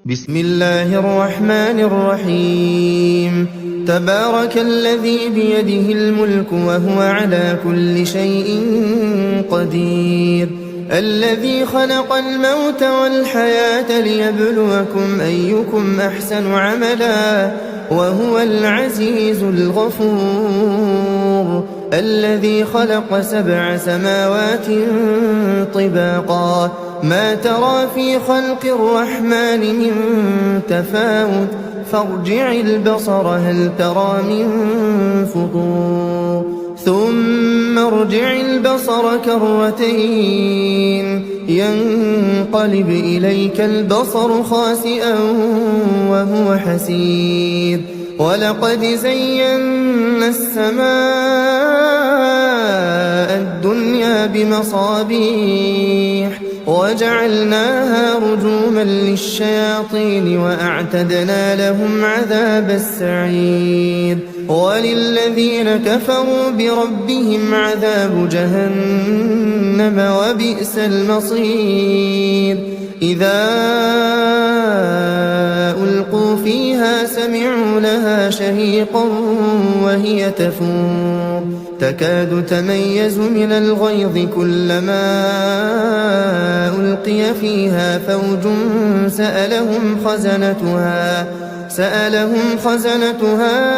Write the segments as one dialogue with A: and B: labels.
A: بسم الله الرحمن الرحيم. تبارك الذي بيده الملك وهو على كل شيء قدير، الذي خلق الموت والحياة ليبلوكم أيكم أحسن عملا وهو العزيز الغفور، الذي خلق 7 سماوات طباقا ما ترى في خلق الرحمن من تفاوت فارجع البصر هل ترى من فطور، ثم ارجع البصر كرتين ينقلب إليك البصر خاسئا وهو حسير، ولقد زينا السماء الدنيا بمصابيح وجعلناها رجوما للشياطين وأعتدنا لهم عذاب السعير، وللذين كفروا بربهم عذاب جهنم وبئس المصير. إذا ألقوا فيها سمعوا لها شهيقا وهي تفور تكاد تميز من الغيظ كلما ألقي فيها فوج سألهم خزنتها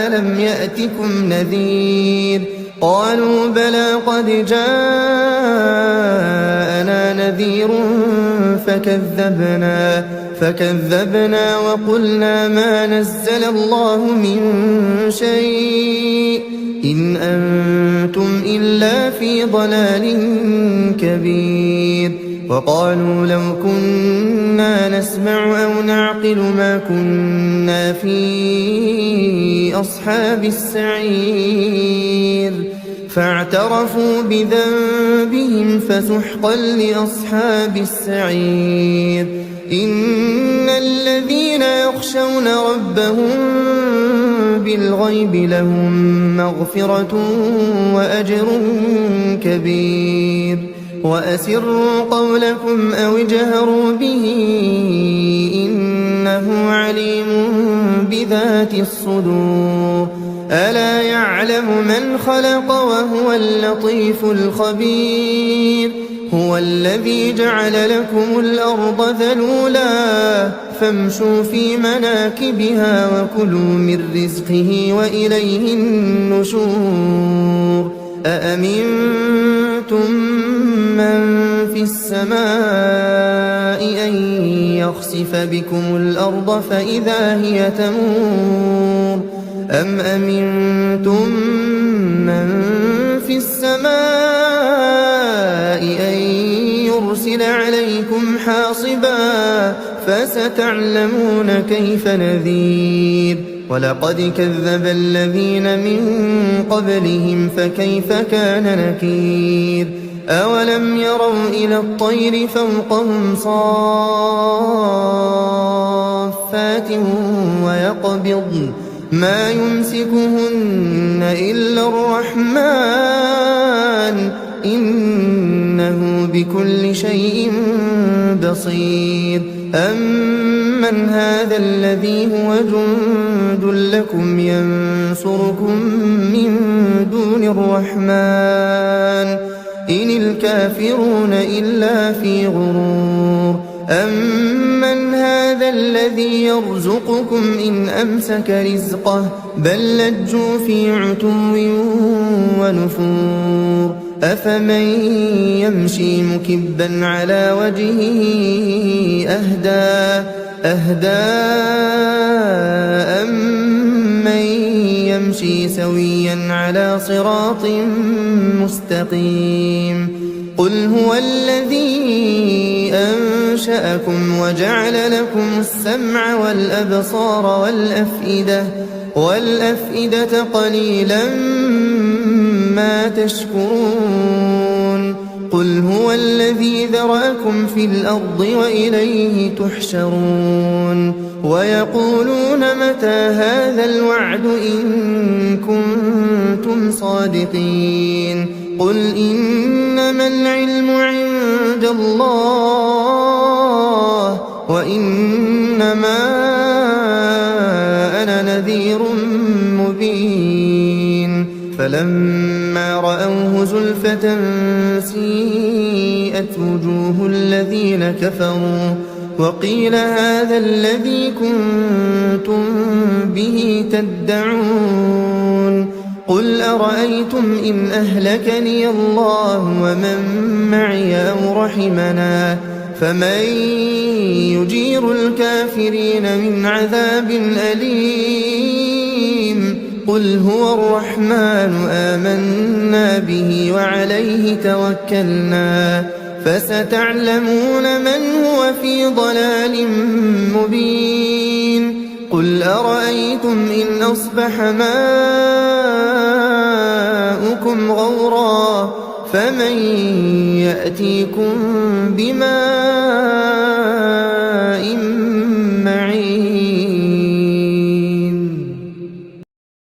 A: ألم يأتكم نذير؟ قالوا بلى قد جاءنا نذير فكذبنا وقلنا ما نزل الله من شيء إن أنتم إلا في ضلال كبير. وقالوا لو كنا نسمع أو نعقل ما كنا في أصحاب السعير، فاعترفوا بذنبهم فسحقا لأصحاب السعير. إن الذين يخشون ربهم بالغيب لهم مغفرة وأجر كبير. وأسروا قولكم أو اجهروا به إنه عليم بذات الصدور. ألا يعلم من خلق وهو اللطيف الخبير. هو الذي جعل لكم الأرض ذلولا فامشوا في مناكبها وكلوا من رزقه وإليه النشور. أأمنتم من في السماء أن يخسف بكم الأرض فإذا هي تمور أم أمنتم من في السماء أن يرسل عليكم حاصبا فستعلمون كيف نذير. ولقد كذب الذين من قبلهم فكيف كان نكير. أولم يروا إلى الطير فوقهم صافات ويقبضن ما يمسكهن إلا الرحمن إنه بكل شيء بصير. أمن هذا الذي هو جند لكم ينصركم من دون الرحمن إن الكافرون إلا في غرور. أمن هذا الذي يرزقكم إن أمسك رزقه بل لجوا في عتو ونفور. أفمن يمشي مكبا على وجهه أهدى أمن يمشي سويا على صراط مستقيم. قل هو الذي أنشأكم وجعل لكم السمع والأبصار والأفئدة قليلا ما تشكرون. قل هو الذي ذرأكم في الأرض وإليه تحشرون. ويقولون متى هذا الوعد إن كنتم صادقين. قل إنما العلم عند الله وإنما أنا نذير مبين فلما رأوه زلفة سيئت وجوه الذين كفروا وقيل هذا الذي كنتم به تدعون قل أرأيتم إن أهلكني الله ومن معي أو رحمنا فمن يجير الكافرين من عذاب أليم قل هو الرحمن آمنا به وعليه توكلنا فستعلمون من هو في ضلال مبين قل أرأيتم إن أصبح ماؤكم غورا فمن يأتيكم بماء